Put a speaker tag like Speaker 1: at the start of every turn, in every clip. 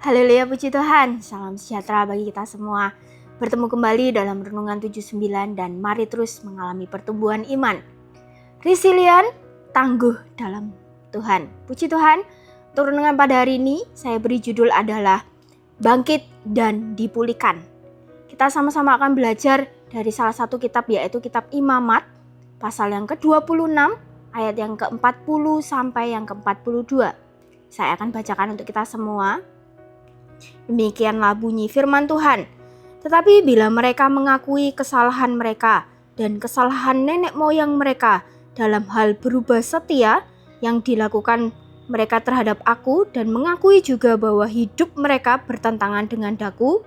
Speaker 1: Haleluya, puji Tuhan. Salam sejahtera bagi kita semua. Bertemu kembali dalam Renungan 79 dan mari terus mengalami pertumbuhan iman. Resilient, tangguh dalam Tuhan. Puji Tuhan, untuk renungan pada hari ini saya beri judul adalah Bangkit dan Dipulihkan. Kita sama-sama akan belajar dari salah satu kitab, yaitu kitab Imamat, pasal yang ke-26, ayat yang ke-40 sampai yang ke-42. Saya akan bacakan untuk kita semua. Demikianlah bunyi firman Tuhan. Tetapi bila mereka mengakui kesalahan mereka dan kesalahan nenek moyang mereka dalam hal berubah setia yang dilakukan mereka terhadap aku dan mengakui juga bahwa hidup mereka bertentangan dengan daku,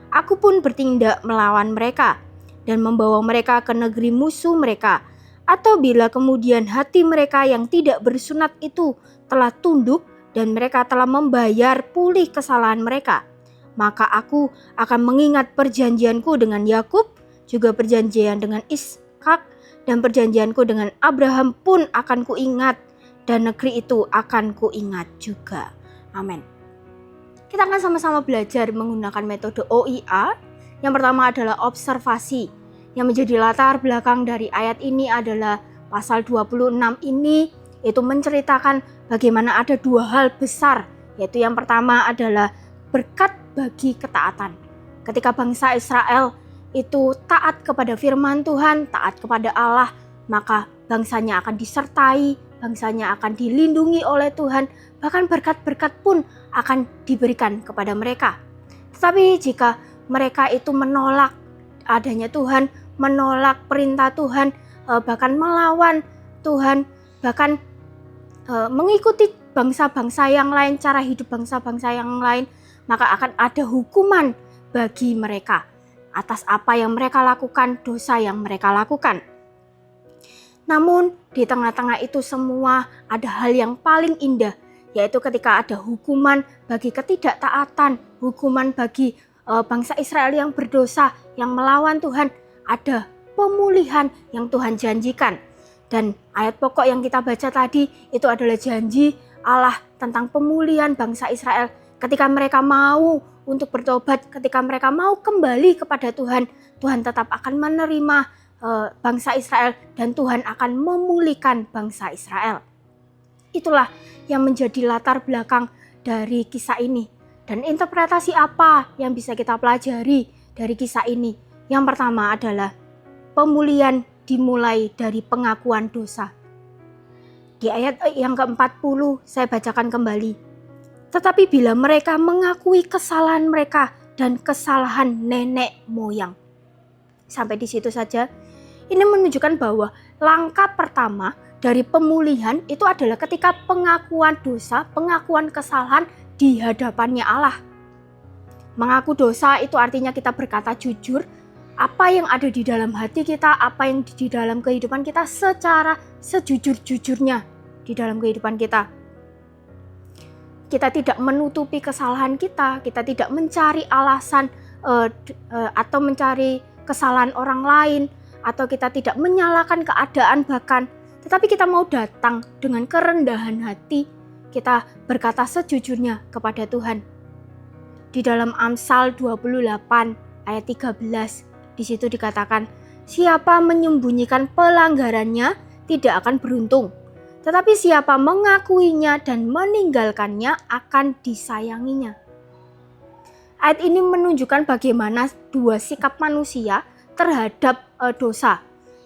Speaker 1: aku pun bertindak melawan mereka dan membawa mereka ke negeri musuh mereka. Atau bila kemudian hati mereka yang tidak bersunat itu telah tunduk dan mereka telah membayar pulih kesalahan mereka, maka aku akan mengingat perjanjianku dengan Yakub, juga perjanjian dengan Ishak, dan perjanjianku dengan Abraham pun akan kuingat, dan negeri itu akan kuingat juga. Amin. Kita akan sama-sama belajar menggunakan metode OIA. Yang pertama adalah observasi. Yang menjadi latar belakang dari ayat ini adalah pasal 26 ini, itu menceritakan bagaimana ada dua hal besar, yaitu yang pertama adalah berkat bagi ketaatan. Ketika bangsa Israel itu taat kepada firman Tuhan, taat kepada Allah, maka bangsanya akan disertai, bangsanya akan dilindungi oleh Tuhan, bahkan berkat-berkat pun akan diberikan kepada mereka. Tetapi jika mereka itu menolak adanya Tuhan, menolak perintah Tuhan, bahkan melawan Tuhan, bahkan mengikuti bangsa-bangsa yang lain, cara hidup bangsa-bangsa yang lain, maka akan ada hukuman bagi mereka atas apa yang mereka lakukan, dosa yang mereka lakukan. Namun di tengah-tengah itu semua ada hal yang paling indah, yaitu ketika ada hukuman bagi ketidaktaatan, hukuman bagi bangsa Israel yang berdosa, yang melawan Tuhan, ada pemulihan yang Tuhan janjikan. Dan ayat pokok yang kita baca tadi itu adalah janji Allah tentang pemulihan bangsa Israel. Ketika mereka mau untuk bertobat, ketika mereka mau kembali kepada Tuhan, Tuhan tetap akan menerima bangsa Israel dan Tuhan akan memulihkan bangsa Israel. Itulah yang menjadi latar belakang dari kisah ini. Dan interpretasi apa yang bisa kita pelajari dari kisah ini? Yang pertama adalah pemulihan dimulai dari pengakuan dosa. Di ayat yang ke-40 saya bacakan kembali. Tetapi bila mereka mengakui kesalahan mereka dan kesalahan nenek moyang. Sampai di situ saja. Ini menunjukkan bahwa langkah pertama dari pemulihan itu adalah ketika pengakuan dosa, pengakuan kesalahan di hadapannya Allah. Mengaku dosa itu artinya kita berkata jujur, apa yang ada di dalam hati kita, apa yang di dalam kehidupan kita secara sejujur-jujurnya di dalam kehidupan kita. Kita tidak menutupi kesalahan kita tidak mencari alasan atau mencari kesalahan orang lain, atau kita tidak menyalahkan keadaan bahkan, tetapi kita mau datang dengan kerendahan hati, kita berkata sejujurnya kepada Tuhan. Di dalam Amsal 28 ayat 13, di situ dikatakan, siapa menyembunyikan pelanggarannya tidak akan beruntung, tetapi siapa mengakuinya dan meninggalkannya akan disayanginya. Ayat ini menunjukkan bagaimana dua sikap manusia terhadap dosa,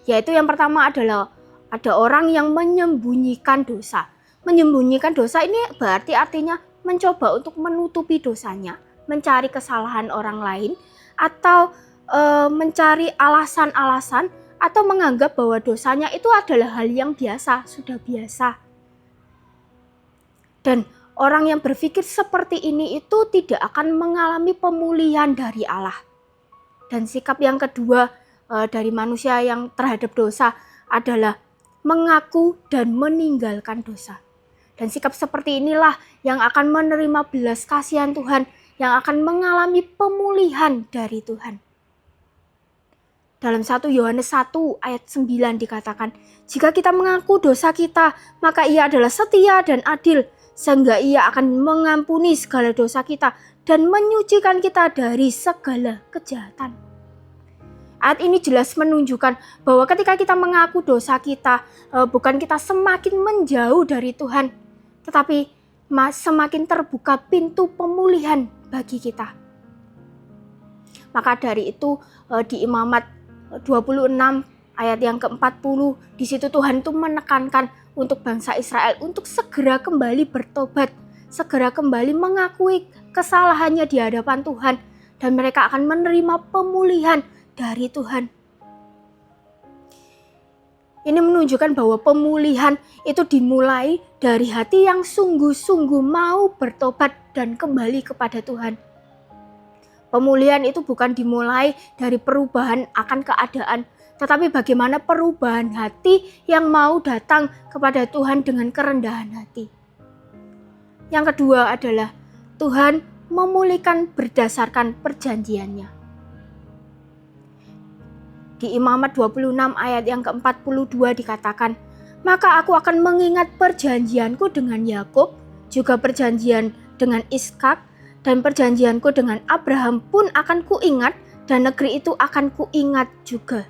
Speaker 1: yaitu yang pertama adalah ada orang yang menyembunyikan dosa. Menyembunyikan dosa ini berarti artinya mencoba untuk menutupi dosanya, mencari kesalahan orang lain, atau mencari alasan-alasan atau menganggap bahwa dosanya itu adalah hal yang biasa, sudah biasa. Dan orang yang berpikir seperti ini itu tidak akan mengalami pemulihan dari Allah. Dan sikap yang kedua dari manusia yang terhadap dosa adalah mengaku dan meninggalkan dosa. Dan sikap seperti inilah yang akan menerima belas kasihan Tuhan, yang akan mengalami pemulihan dari Tuhan. Dalam 1 Yohanes 1 ayat 9 dikatakan, jika kita mengaku dosa kita, maka ia adalah setia dan adil sehingga Ia akan mengampuni segala dosa kita dan menyucikan kita dari segala kejahatan. Ayat ini jelas menunjukkan bahwa ketika kita mengaku dosa kita, bukan kita semakin menjauh dari Tuhan, tetapi semakin terbuka pintu pemulihan bagi kita. Maka dari itu di Imamat 26 ayat yang ke-40, di situ Tuhan itu menekankan untuk bangsa Israel untuk segera kembali bertobat, segera kembali mengakui kesalahannya di hadapan Tuhan, dan mereka akan menerima pemulihan dari Tuhan. Ini menunjukkan bahwa pemulihan itu dimulai dari hati yang sungguh-sungguh mau bertobat dan kembali kepada Tuhan. Pemulihan itu bukan dimulai dari perubahan akan keadaan, tetapi bagaimana perubahan hati yang mau datang kepada Tuhan dengan kerendahan hati. Yang kedua adalah Tuhan memulihkan berdasarkan perjanjiannya. Di Imamat 26 ayat yang ke-42 dikatakan, "Maka aku akan mengingat perjanjianku dengan Yakub, juga perjanjian dengan Iskak, dan perjanjianku dengan Abraham pun akan kuingat, dan negeri itu akan kuingat juga."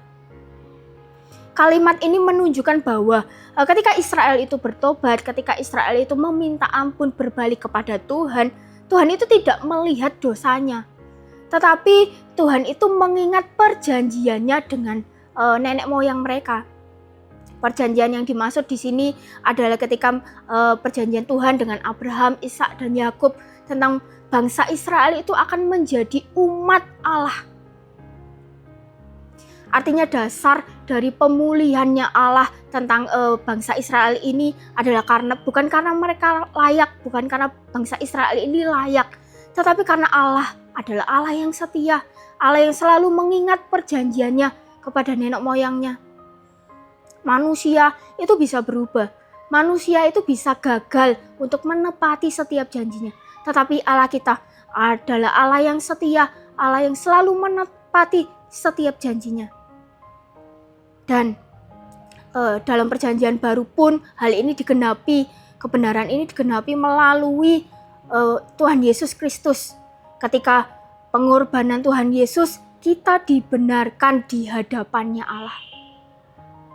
Speaker 1: Kalimat ini menunjukkan bahwa ketika Israel itu bertobat, ketika Israel itu meminta ampun berbalik kepada Tuhan, Tuhan itu tidak melihat dosanya. Tetapi Tuhan itu mengingat perjanjiannya dengan nenek moyang mereka. Perjanjian yang dimaksud di sini adalah ketika perjanjian Tuhan dengan Abraham, Ishak, dan Yakub tentang bangsa Israel itu akan menjadi umat Allah. Artinya dasar dari pemulihannya Allah tentang bangsa Israel ini adalah bukan karena mereka layak, bukan karena bangsa Israel ini layak, tetapi karena Allah adalah Allah yang setia, Allah yang selalu mengingat perjanjiannya kepada nenek moyangnya. Manusia itu bisa berubah, manusia itu bisa gagal untuk menepati setiap janjinya, tetapi Allah kita adalah Allah yang setia, Allah yang selalu menepati setiap janjinya. Dan dalam perjanjian baru pun hal ini digenapi, kebenaran ini digenapi melalui Tuhan Yesus Kristus. Ketika pengorbanan Tuhan Yesus, kita dibenarkan di hadapannya Allah.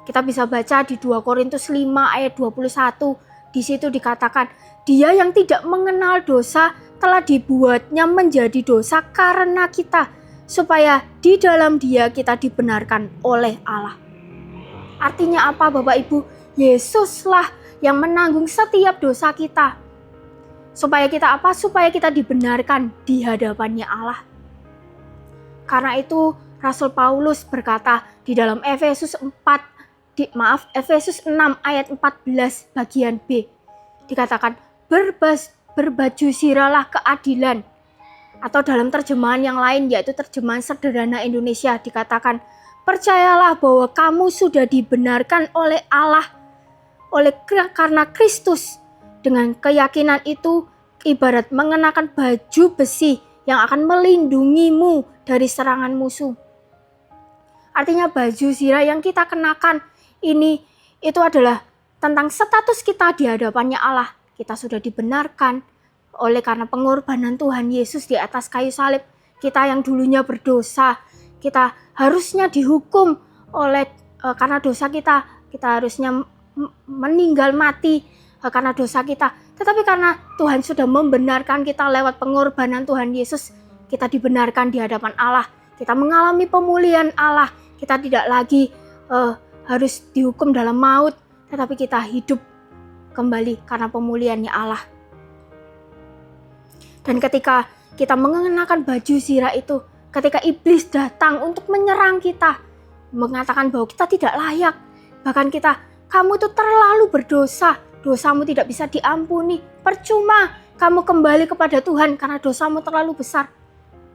Speaker 1: Kita bisa baca di 2 Korintus 5 ayat 21, di situ dikatakan, "Dia yang tidak mengenal dosa telah dibuatnya menjadi dosa karena kita, supaya di dalam Dia kita dibenarkan oleh Allah." Artinya apa, Bapak Ibu? Yesuslah yang menanggung setiap dosa kita. Supaya kita apa? Supaya kita dibenarkan di hadapannya Allah. Karena itu Rasul Paulus berkata di dalam Efesus 6 ayat 14 bagian B, dikatakan berbaju sirahlah keadilan. Atau dalam terjemahan yang lain, yaitu terjemahan sederhana Indonesia, dikatakan, "Percayalah bahwa kamu sudah dibenarkan oleh Allah karena Kristus." Dengan keyakinan itu ibarat mengenakan baju besi yang akan melindungimu dari serangan musuh. Artinya baju zirah yang kita kenakan itu adalah tentang status kita di hadapannya Allah. Kita sudah dibenarkan oleh karena pengorbanan Tuhan Yesus di atas kayu salib. Kita yang dulunya berdosa, kita harusnya dihukum karena dosa kita harusnya meninggal mati karena dosa kita. Tetapi karena Tuhan sudah membenarkan kita lewat pengorbanan Tuhan Yesus, kita dibenarkan di hadapan Allah. Kita mengalami pemulihan Allah. Kita tidak lagi harus dihukum dalam maut, tetapi kita hidup kembali karena pemulihannya Allah. Dan ketika kita mengenakan baju zirah itu, ketika iblis datang untuk menyerang kita, mengatakan bahwa kita tidak layak, bahkan kamu itu terlalu berdosa, dosamu tidak bisa diampuni, percuma kamu kembali kepada Tuhan karena dosamu terlalu besar.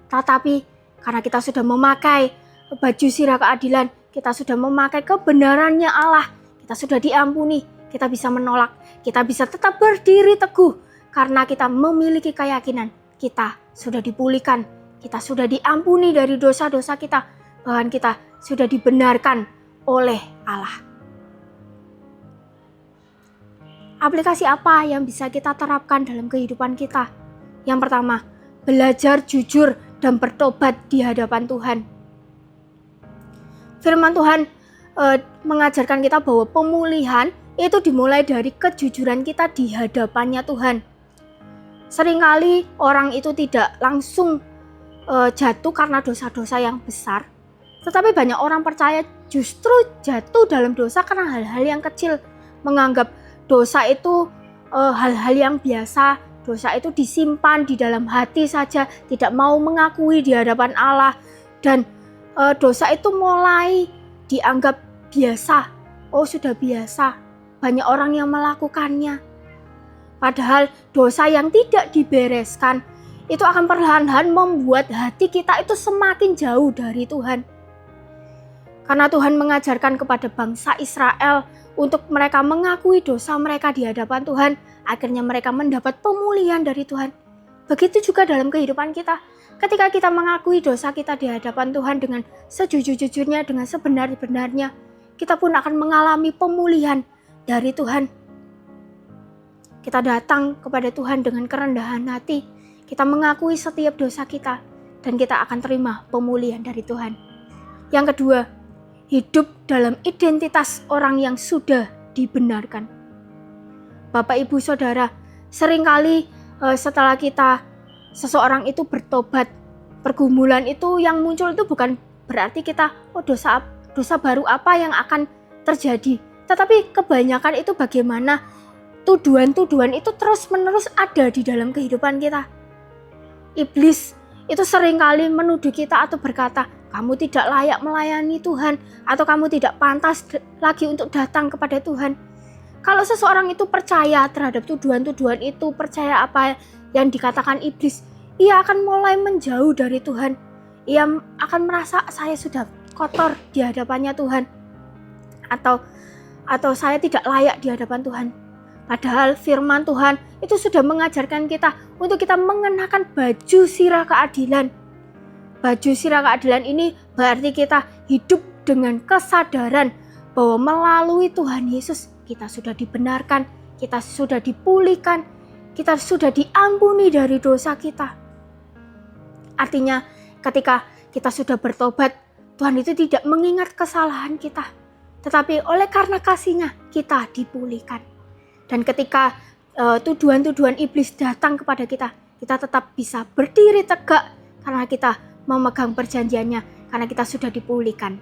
Speaker 1: Tetapi karena kita sudah memakai baju zirah keadilan, kita sudah memakai kebenarannya Allah, kita sudah diampuni, kita bisa menolak, kita bisa tetap berdiri teguh karena kita memiliki keyakinan kita sudah dipulihkan, kita sudah diampuni dari dosa-dosa kita, bahkan kita sudah dibenarkan oleh Allah. Aplikasi apa yang bisa kita terapkan dalam kehidupan kita? Yang pertama, belajar jujur dan bertobat di hadapan Tuhan. Firman Tuhan mengajarkan kita bahwa pemulihan itu dimulai dari kejujuran kita di hadapannya Tuhan. Seringkali orang itu tidak langsung jatuh karena dosa-dosa yang besar, tetapi banyak orang percaya justru jatuh dalam dosa karena hal-hal yang kecil, menganggap dosa itu hal-hal yang biasa, dosa itu disimpan di dalam hati saja, tidak mau mengakui di hadapan Allah, dan dosa itu mulai dianggap biasa. Oh, sudah biasa, banyak orang yang melakukannya. Padahal dosa yang tidak dibereskan itu akan perlahan-lahan membuat hati kita itu semakin jauh dari Tuhan. Karena Tuhan mengajarkan kepada bangsa Israel untuk mereka mengakui dosa mereka di hadapan Tuhan, akhirnya mereka mendapat pemulihan dari Tuhan. Begitu juga dalam kehidupan kita. Ketika kita mengakui dosa kita di hadapan Tuhan dengan sejujur-jujurnya, dengan sebenar-benarnya, kita pun akan mengalami pemulihan dari Tuhan. Kita datang kepada Tuhan dengan kerendahan hati, kita mengakui setiap dosa kita, dan kita akan terima pemulihan dari Tuhan. Yang kedua, hidup dalam identitas orang yang sudah dibenarkan. Bapak, Ibu, Saudara, seringkali setelah seseorang itu bertobat, pergumulan itu yang muncul itu bukan berarti kita dosa baru apa yang akan terjadi, tetapi kebanyakan itu bagaimana tuduhan-tuduhan itu terus-menerus ada di dalam kehidupan kita. Iblis itu seringkali menuduh kita atau berkata, kamu tidak layak melayani Tuhan, atau kamu tidak pantas lagi untuk datang kepada Tuhan. Kalau seseorang itu percaya terhadap tuduhan-tuduhan itu, percaya apa yang dikatakan iblis, ia akan mulai menjauh dari Tuhan. Ia akan merasa saya sudah kotor di hadapannya Tuhan, atau saya tidak layak di hadapan Tuhan. Padahal firman Tuhan itu sudah mengajarkan kita untuk kita mengenakan baju sirah keadilan. Baju sirah keadilan ini berarti kita hidup dengan kesadaran bahwa melalui Tuhan Yesus kita sudah dibenarkan, kita sudah dipulihkan, kita sudah diampuni dari dosa kita. Artinya ketika kita sudah bertobat, Tuhan itu tidak mengingat kesalahan kita, tetapi oleh karena kasih-Nya kita dipulihkan. Dan ketika tuduhan-tuduhan iblis datang kepada kita, kita tetap bisa berdiri tegak karena kita memegang perjanjiannya, karena kita sudah dipulihkan.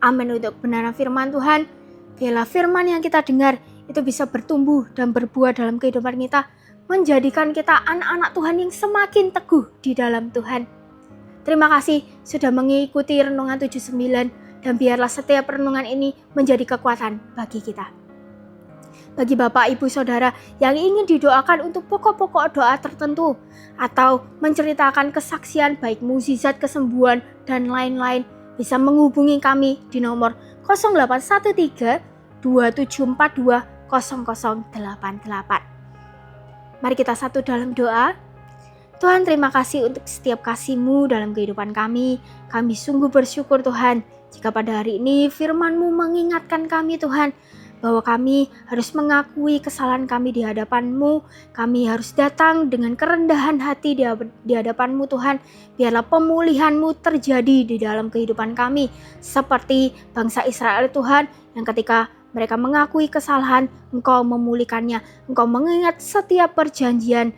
Speaker 1: Amin untuk kebenaran firman Tuhan. Biarlah firman yang kita dengar itu bisa bertumbuh dan berbuah dalam kehidupan kita, menjadikan kita anak-anak Tuhan yang semakin teguh di dalam Tuhan. Terima kasih sudah mengikuti Renungan 79, dan biarlah setiap renungan ini menjadi kekuatan bagi kita. Bagi Bapak, Ibu, Saudara yang ingin didoakan untuk pokok-pokok doa tertentu, atau menceritakan kesaksian baik mukjizat, kesembuhan, dan lain-lain, bisa menghubungi kami di nomor 0813 2742 0088. Mari kita satu dalam doa. Tuhan, terima kasih untuk setiap kasih-Mu dalam kehidupan kami. Kami sungguh bersyukur Tuhan, jika pada hari ini firman-Mu mengingatkan kami Tuhan, bahwa kami harus mengakui kesalahan kami di hadapan-Mu. Kami harus datang dengan kerendahan hati di hadapan-Mu Tuhan. Biarlah pemulihan-Mu terjadi di dalam kehidupan kami, seperti bangsa Israel Tuhan, yang ketika mereka mengakui kesalahan, Engkau memulihkannya. Engkau mengingat setiap perjanjian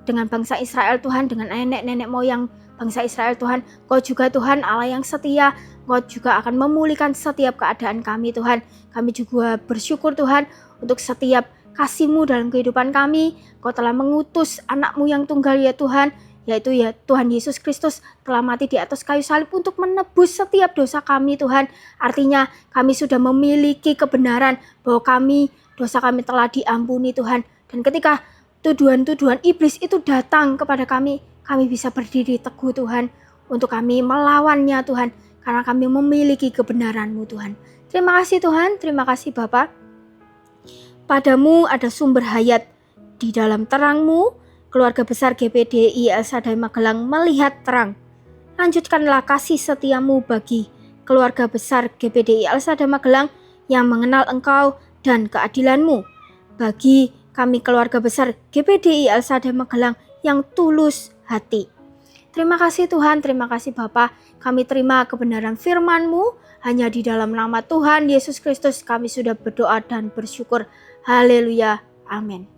Speaker 1: dengan bangsa Israel Tuhan, dengan nenek-nenek moyang bangsa Israel Tuhan. Engkau juga Tuhan Allah yang setia, Engkau juga akan memulihkan setiap keadaan kami Tuhan. Kami juga bersyukur Tuhan untuk setiap kasih-Mu dalam kehidupan kami. Engkau telah mengutus anak-Mu yang tunggal ya Tuhan, yaitu ya Tuhan Yesus Kristus, telah mati di atas kayu salib untuk menebus setiap dosa kami Tuhan. Artinya kami sudah memiliki kebenaran bahwa dosa kami telah diampuni Tuhan. Dan ketika tuduhan-tuduhan iblis itu datang kepada kami bisa berdiri teguh Tuhan, untuk kami melawannya Tuhan, karena kami memiliki kebenaran-Mu Tuhan. Terima kasih Tuhan, terima kasih Bapa. Padamu ada sumber hayat, di dalam terang-Mu keluarga besar GPDI El Shaddai Magelang melihat terang. Lanjutkanlah kasih setia-Mu bagi keluarga besar GPDI El Shaddai Magelang yang mengenal Engkau dan keadilan-Mu. bagi kami keluarga besar GPDI Alsada Magelang yang tulus hati. Terima kasih Tuhan, terima kasih Bapa. Kami terima kebenaran firman-Mu. Hanya di dalam nama Tuhan Yesus Kristus kami sudah berdoa dan bersyukur. Haleluya. Amin.